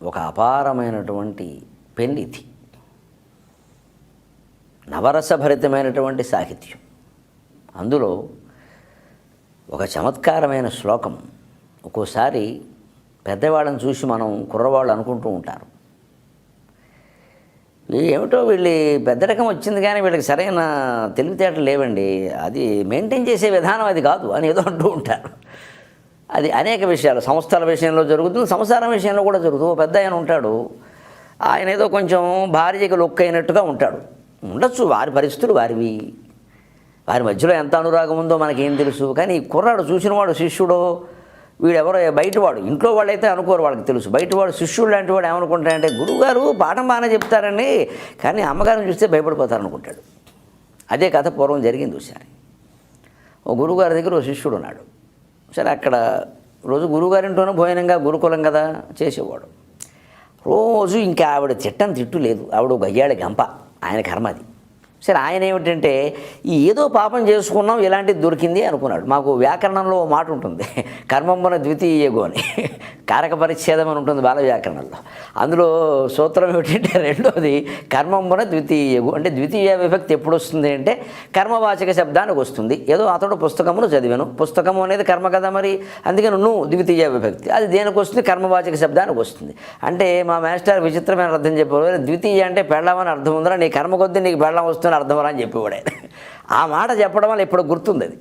ఒక అపారమైనటువంటి పెన్నిధి, నవరసభరితమైనటువంటి సాహిత్యం. అందులో ఒక చమత్కారమైన శ్లోకం. ఒక్కోసారి పెద్దవాళ్ళని చూసి మనం కుర్రవాళ్ళు అనుకుంటూ ఉంటారు, ఏమిటో వీళ్ళు పెద్ద రకం వచ్చింది కానీ వీళ్ళకి సరైన తెలివితేటలు లేవండి, అది మెయింటైన్ చేసే విధానం అది కాదు అని ఏదో అంటూ ఉంటారు. అది అనేక విషయాలు, సంస్థల విషయంలో జరుగుతుంది, సంసారం విషయంలో కూడా జరుగుతుంది. ఓ పెద్ద ఆయన ఉంటాడు, ఆయన ఏదో కొంచెం భార్యకి లొక్కు అయినట్టుగా ఉంటాడు. ఉండొచ్చు, వారి పరిస్థితులు వారివి, వారి మధ్యలో ఎంత అనురాగం ఉందో మనకేం తెలుసు. కానీ ఈ కుర్రాడు చూసినవాడు శిష్యుడో వీడెవరో బయటవాడు, ఇంట్లో వాళ్ళైతే అనుకోరు, వాళ్ళకి తెలుసు. బయటవాడు శిష్యుడు లాంటి వాడు ఏమనుకుంటాడంటే గురువుగారు పాఠం బాగానే చెప్తారండి కానీ అమ్మగారిని చూస్తే భయపడిపోతారు అనుకుంటాడు. అదే కథ పూర్వం జరిగింది ఒకసారి. ఓ గురువుగారి దగ్గర ఓ శిష్యుడు ఉన్నాడు. సరే అక్కడ రోజు గురువుగారింటోనే భోజనంగా గురుకులం కదా చేసేవాడు. రోజు ఇంకా ఆవిడ తిట్టు లేదు, ఆవిడ గయ్యాళి గంప, ఆయన కర్మ అది. సరే ఆయన ఏమిటంటే ఏదో పాపం చేసుకున్నాం ఇలాంటిది దొరికింది అనుకున్నాడు. మాకు వ్యాకరణంలో ఓ మాట ఉంటుంది, కర్మంబన ద్వితీయగు అని, కారక పరిచ్ఛేదం అని ఉంటుంది బాల వ్యాకరణంలో. అందులో సూత్రం ఏమిటంటే రెండోది కర్మంబన ద్వితీయగు, అంటే ద్వితీయ విభక్తి ఎప్పుడు వస్తుంది అంటే కర్మవాచక శబ్దానికి వస్తుంది. ఏదో అతడు పుస్తకమును చదివాను, పుస్తకము అనేది కర్మ కదా మరి, అందుకని నువ్వు ద్వితీయ విభక్తి, అది దేనికి వస్తుంది కర్మవాచక శబ్దానికి వస్తుంది. అంటే మా మాస్టర్ విచిత్రమైన అర్థం చెప్పేవారు, ద్వితీయ అంటే పెళ్ళమని అర్థం ఉందిరా, నీ కర్మ కొద్దీ నీకు పెళ్ళం వస్తుంది అర్థం అని చెప్పేవాడే. ఆ మాట చెప్పడం వల్ల ఇప్పుడు గుర్తుంది. అది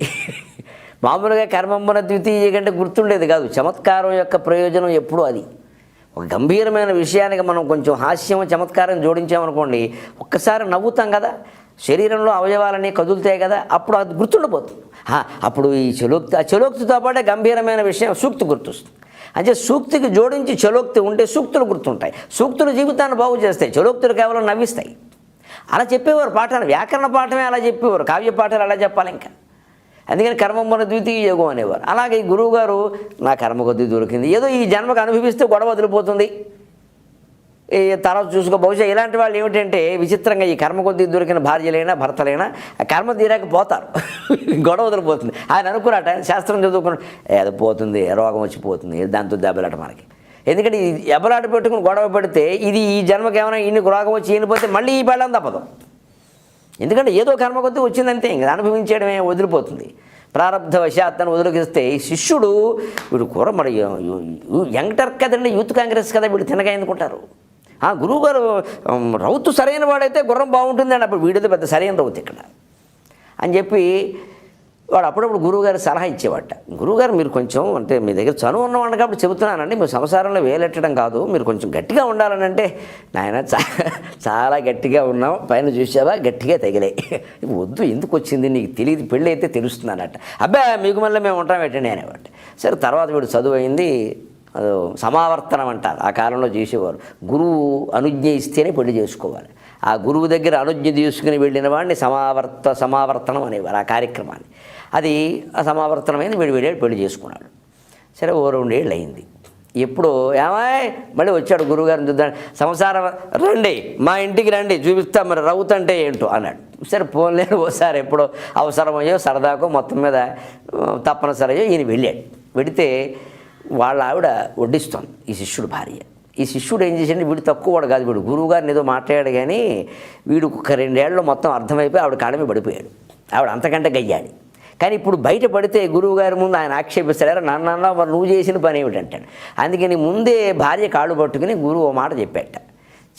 మామూలుగా కర్మంబన ద్వితీయ కంటే గుర్తుండేది కాదు. చమత్కారం యొక్క ప్రయోజనం ఎప్పుడూ అది. ఒక గంభీరమైన విషయానికి మనం కొంచెం హాస్యం చమత్కారం జోడించామనుకోండి, ఒక్కసారి నవ్వుతాం కదా, శరీరంలో అవయవాలన్నీ కదులుతాయి కదా, అప్పుడు అది గుర్తుండిపోతుంది. అప్పుడు ఈ చలోక్తి, ఆ చలోక్తితో పాటే గంభీరమైన విషయం సూక్తి గుర్తొస్తుంది. అంటే సూక్తికి జోడించి చలోక్తి ఉంటే సూక్తులు గుర్తుంటాయి. సూక్తులు జీవితాన్ని బాగు చేస్తాయి, చలోక్తులు కేవలం నవ్విస్తాయి. అలా చెప్పేవారు పాఠాలు, వ్యాకరణ పాఠమే అలా చెప్పేవారు, కావ్య పాఠాలు అలా చెప్పాలి. ఇంకా అందుకని కర్మంబన ద్వితీయ యోగం అనేవారు. అలాగే ఈ గురువుగారు నా కర్మ కొద్దీ దొరికింది, ఏదో ఈ జన్మకు అనుభవిస్తే గొడవ వదిలిపోతుంది, ఈ తర్వాత చూసుకో. బహుశా ఇలాంటి వాళ్ళు ఏమిటంటే విచిత్రంగా ఈ కర్మ కొద్దీ దొరికిన భార్యలైనా భర్తలైనా కర్మ తీరాక పోతారు, గొడవ వదిలిపోతుంది. ఆయన అనుకున్నట్టు, ఆయన శాస్త్రం చదువుకున్నాడు, ఏదో పోతుంది, రోగం వచ్చిపోతుంది, దాంతో దెబ్బలాట మనకి. ఎందుకంటే ఈ ఎబ్బలాట పెట్టుకుని గొడవ పెడితే ఇది ఈ జన్మకి ఏమైనా ఇన్ని రోగం వచ్చి ఈనిపోతే మళ్ళీ ఈ బెళ్ళం తప్పదు. ఎందుకంటే ఏదో కర్మ కొద్దీ వచ్చిందంటే ఇంకా అనుభవించడమే వదిలిపోతుంది. ప్రారంధ వశాత్తను వదిలికిస్తే ఈ శిష్యుడు వీడు కూర మరి యంగ్టర్ కదండి, యూత్ కాంగ్రెస్ కదా, వీడు తినగా ఎందుకుంటారు. గురువుగారు రౌతు సరైన వాడైతే గుర్రం బాగుంటుందండి, అప్పుడు వీడితో పెద్ద సరైన రౌతు ఇక్కడ అని చెప్పి వాడు అప్పుడప్పుడు గురువుగారు సలహా ఇచ్చేవాట. గురువుగారు మీరు కొంచెం అంటే మీ దగ్గర చనువు ఉన్నవాడు కాబట్టి చెబుతున్నానండి, మీరు సంసారంలో వేలెట్టడం కాదు, మీరు కొంచెం గట్టిగా ఉండాలని. అంటే నాయన చాలా గట్టిగా ఉన్నాం, పైన చూసావా గట్టిగా తగిలే, వద్దు ఎందుకు వచ్చింది నీకు తెలియదు, పెళ్ళి అయితే తెలుస్తుందన్నట్ట. అబ్బాయి మీకు మళ్ళీ మేము ఉంటాం ఏంటండి అనేవాట. సరే తర్వాత వీడు చదువు అయింది, సమావర్తనం అంటారు, ఆ కాలంలో చేసేవారు. గురువు అనుజ్ఞ ఇస్తేనే పెళ్లి చేసుకోవాలి. ఆ గురువు దగ్గర అనుజ్ఞ తీసుకుని వెళ్ళిన వాడిని సమావర్తనం అనేవారు ఆ కార్యక్రమాన్ని. అది ఆ సమావర్తనమైంది, వీడు పెళ్లి చేసుకున్నాడు. సరే ఓ 2 ఏళ్ళు అయింది. ఎప్పుడు ఏమాయ్ మళ్ళీ వచ్చాడు గురువుగారిని చూద్దాం, సంసారం రండి మా ఇంటికి రండి చూపిస్తా మరి రౌత్ అంటే ఏంటో అన్నాడు. సరే పోన్లేని ఓసారి ఎప్పుడో అవసరమయ్యో సరదాకో మొత్తం మీద తప్పనిసరయ్యో ఈయన వెళ్ళాడు. వెడితే వాళ్ళ ఆవిడ వడ్డిస్తోంది ఈ శిష్యుడు భార్య. ఈ శిష్యుడు ఏం చేశాడు, వీడు తక్కువ వాడు కాదు, వీడు గురువుగారిని ఏదో మాట్లాడాడు కానీ వీడు ఒక 2 ఏళ్ళలో మొత్తం అర్థమైపోయి ఆవిడ కాడమే పడిపోయాడు. ఆవిడ అంతకంటే గయ్యాడి. కానీ ఇప్పుడు బయట పడితే గురువుగారి ముందు ఆయన ఆక్షేపిస్తాడు, నాన్న మరి నువ్వు చేసిన పని ఏమిటంటాడు. అందుకని ముందే భార్య కాళ్ళు పట్టుకుని గురువు ఓ మాట చెప్పాట.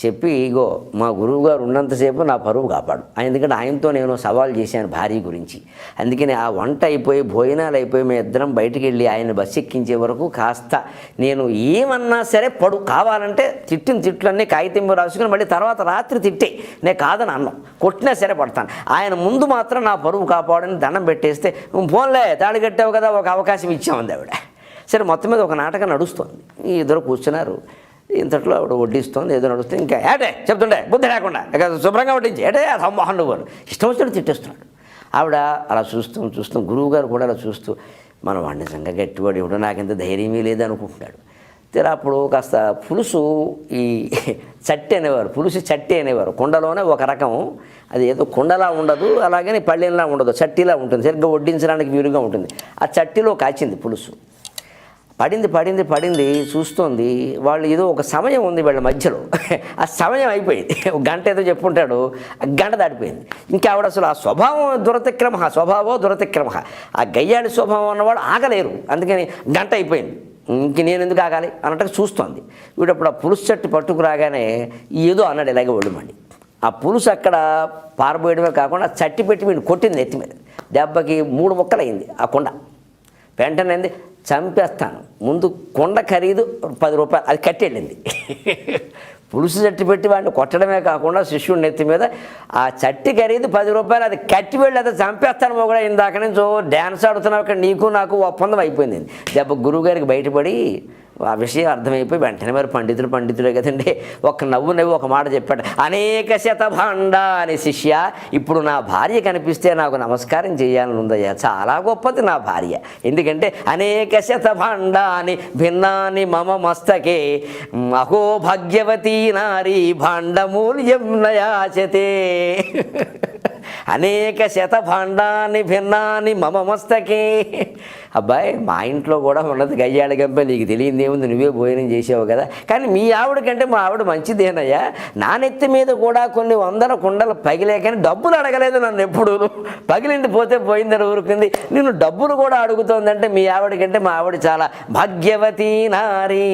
చెప్పి ఇగో మా గురువుగారు ఉన్నంతసేపు నా పరువు కాపాడు, ఎందుకంటే ఆయనతో నేను సవాల్ చేశాను భార్య గురించి. అందుకని ఆ వంట అయిపోయి భోజనాలు అయిపోయి మేము ఇద్దరం బయటికి వెళ్ళి ఆయన బస్సు ఎక్కించే వరకు కాస్త నేను ఏమన్నా సరే కావాలంటే తిట్టిన తిట్లన్నీ కాగితం రాసుకుని మళ్ళీ తర్వాత రాత్రి తిట్టే నేను కాదని అన్నాం, కొట్టినా సరే పడతాను, ఆయన ముందు మాత్రం నా పరువు కాపాడని దండం పెట్టేస్తే ఫోన్లే తాళి కట్టావు కదా ఒక అవకాశం ఇచ్చామంది ఆవిడ. సరే మొత్తం మీద ఒక నాటకం నడుస్తుంది, ఈ ఇద్దరు కూర్చున్నారు. ఇంతట్లో ఆవిడ వడ్డిస్తుంది, ఏదో నడుస్తుంది. ఇంకా ఏటే చెప్తుండే బుద్ధి లేకుండా ఇక శుభ్రంగా వడ్డించి ఏటే సంమోహన్ నువ్వు ఇష్టం వచ్చినట్టు తిట్టేస్తున్నాడు. ఆవిడ అలా చూస్తూ గురువుగారు కూడా అలా చూస్తూ మనం వాడిని నిజంగా గట్టివాడు ఇవ్వడం నాకెంత ధైర్యమే లేదనుకుంటున్నాడు. తీరా అప్పుడు కాస్త పులుసు ఈ చట్టి అనేవారు, పులుసు చట్టి అనేవారు. కుండలోనే ఒక రకం, అది ఏదో కుండలా ఉండదు అలాగని పళ్ళెంలా ఉండదు, చట్టిలా ఉంటుంది, సరిగ్గా వడ్డించడానికి వీలుగా ఉంటుంది. ఆ చట్టిలో కాచింది పులుసు. పడింది చూస్తోంది. వాళ్ళు ఏదో ఒక సమయం ఉంది వీళ్ళ మధ్యలో, ఆ సమయం అయిపోయింది. ఒక గంట ఏదో చెప్పుంటాడు, ఆ గంట దాటిపోయింది. ఇంకా ఆవిడ అసలు ఆ స్వభావం దురతిక్రమ, ఆ గయ్యాడి స్వభావం ఉన్నవాడు ఆగలేరు. అందుకని గంట అయిపోయింది, ఇంక నేను ఎందుకు ఆగాలి అన్నట్టుగా చూస్తోంది. వీడప్పుడు ఆ పులుసు చెట్టు పట్టుకురాగానే ఏదో అన్నాడు ఇలాగే ఒళ్ళుమండి. ఆ పులుసు అక్కడ పారబోయడమే కాకుండా చట్టి పెట్టి వీడిని కొట్టింది నెత్తి మీద. దెబ్బకి 3 ముక్కలైంది ఆ కుండ. వెంటనే చంపేస్తాను, ముందు కుండ ఖరీదు 10 రూపాయలు, అది కట్టెళ్ళింది. పులుసు చట్టి పెట్టి వాడిని కొట్టడమే కాకుండా శిష్యుడి నెత్తి మీద ఆ చట్టి ఖరీదు 10 రూపాయలు, అది కట్టి వెళ్ళి అది చంపేస్తాను కూడా. ఇందాక నుంచి డ్యాన్స్ ఆడుతున్నావు ఇక్కడ, నీకు నాకు ఒప్పందం అయిపోయింది. దెబ్బ గురువుగారికి బయటపడి ఆ విషయం అర్థమైపోయి వెంటనే మరి పండితులే కదండి, ఒక నవ్వు ఒక మాట చెప్పాడు, అనేక శతభాండ అని. శిష్య, ఇప్పుడు నా భార్య కనిపిస్తే నాకు నమస్కారం చేయాలని ఉందయ్యా, చాలా గొప్పది నా భార్య. ఎందుకంటే అనేక శతభాండ అని భిన్నాని మమ మస్తకే, అహో భాగ్యవతీ నారీ భాండమూల్యం నయాచతే. అనేక శతభాండాన్ని భిన్నాన్ని మమ మస్తకే. అబ్బాయి, మా ఇంట్లో కూడా ఉన్నది గయ్యాళి గంప, నీకు తెలియదు ఏముంది, నువ్వే భోజనం చేసావు కదా. కానీ మీ ఆవిడ కంటే మా ఆవిడ మంచిదేనయ్యా. నా నెత్తి మీద కూడా కొన్ని 100 కుండలు పగిలే, కానీ డబ్బులు అడగలేదు నన్ను ఎప్పుడు. పగిలింది పోతే పోయిందని ఊరుకుంది, నేను డబ్బులు కూడా అడుగుతోందంటే మీ ఆవిడ కంటే మా ఆవిడ చాలా భాగ్యవతీ నారీ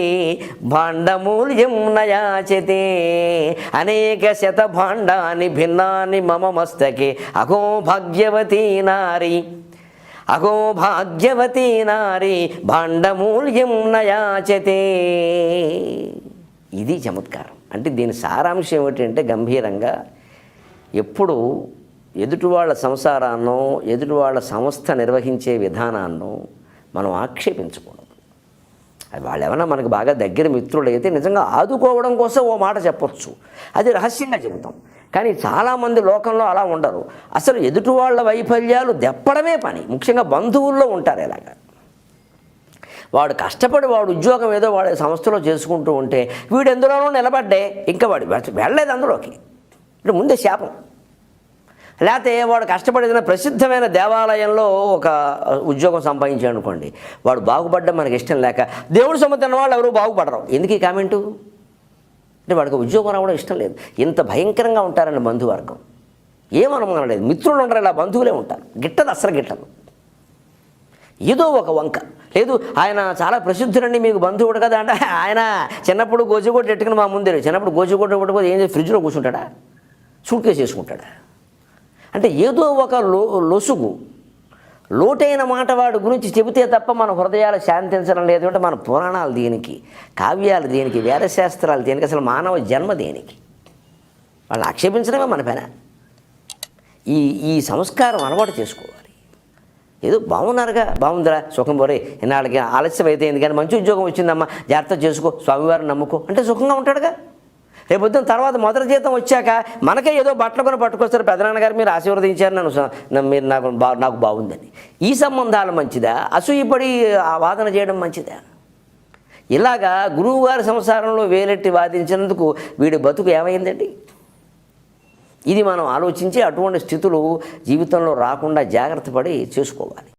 భాండమూల్యం నయాచతే. అనేక శతభాండాన్ని భిన్నాన్ని మమ మస్తకే, అహో భాగ్యవతీ నారీ భాండమూల్యం నయాచతే. ఇది చమత్కారం. అంటే దీని సారాంశం ఏమిటంటే, గంభీరంగా ఎప్పుడు ఎదుటి వాళ్ళ సంసారాన్నో ఎదుటి వాళ్ళ సంస్థ నిర్వహించే విధానాన్నో మనం ఆక్షేపించకూడదు. అది వాళ్ళు ఏమన్నా మనకు బాగా దగ్గర మిత్రులైతే నిజంగా ఆదుకోవడం కోసం ఓ మాట చెప్పొచ్చు, అది రహస్యంగా చెబుతాం. కానీ చాలామంది లోకంలో అలా ఉండరు. అసలు ఎదుటి వాళ్ళ వైఫల్యాలు దెప్పడమే పని. ముఖ్యంగా బంధువుల్లో ఉంటారు ఇలాగా. వాడు కష్టపడి వాడు ఉద్యోగం ఏదో వాడి సంస్థలో చేసుకుంటూ ఉంటే వీడు ఎందులోనూ నిలబడ్డే, ఇంకా వాడు వెళ్ళలేదు అందులోకి, ఇప్పుడు ముందే శాపం. లేకపోతే వాడు కష్టపడి ఏదైనా ప్రసిద్ధమైన దేవాలయంలో ఒక ఉద్యోగం సంపాదించాడు అనుకోండి, వాడు బాగుపడ్డం మనకి ఇష్టం లేక దేవుడు సొమ్ముతున్న వాళ్ళు ఎవరు బాగుపడరు. ఎందుకు ఈ కామెంటు? అంటే వాడికి ఉద్యోగం రావడం ఇష్టం లేదు. ఇంత భయంకరంగా ఉంటారండి బంధువర్గం. ఏమనమనం లేదు, మిత్రులు ఉంటారు, ఇలా బంధువులే ఉంటారు. గిట్టదు, అసలు గిట్టదు. ఏదో ఒక వంక లేదు. ఆయన చాలా ప్రసిద్ధుడండి, మీకు బంధువుడు కదా అంటే, ఆయన చిన్నప్పుడు గోజుగొడ్డు ఎట్టుకుని మా ముందే, చిన్నప్పుడు గోజుగొడ్డు పట్టుకోదు ఏం చేసి ఫ్రిడ్జ్లో కూర్చుంటాడా, సూట్ కేసు చేసుకుంటాడా? అంటే ఏదో ఒక లొసుగు, లోటైన మాట వాడి గురించి చెబితే తప్ప మన హృదయాలు శాంతించడం లేదు. అంటే మన పురాణాలు దేనికి, కావ్యాలు దేనికి, వేదశాస్త్రాలు దేనికి, అసలు మానవ జన్మ దేనికి? వాళ్ళని ఆక్షేపించడమే మన పైన. ఈ సంస్కారం అలవాటు చేసుకోవాలి. ఏదో బాగుందిరా సుఖం పోరే, ఇన్నాళ్ళకి ఆలస్యం అయితే ఎందుకని మంచి ఉద్యోగం వచ్చిందమ్మా, జాగ్రత్త చేసుకో, స్వామివారిని నమ్ముకో అంటే సుఖంగా ఉంటాడుగా. రేపొద్దున తర్వాత మొదటి జీతం వచ్చాక మనకే ఏదో బట్టలు కొని పట్టుకొస్తారు, పెదనాన్నగారు మీరు ఆశీర్వదించారు మీరు నాకు బాగుందని. ఈ సంబంధాలు మంచిదా, అసూయపడి వాదన చేయడం మంచిదా? ఇలాగా గురువుగారి సంసారంలో వేలెట్టి వాదించినందుకు వీడి బతుకు ఏమైందండి? ఇది మనం ఆలోచించి అటువంటి స్థితులు జీవితంలో రాకుండా జాగ్రత్త పడి చేసుకోవాలి.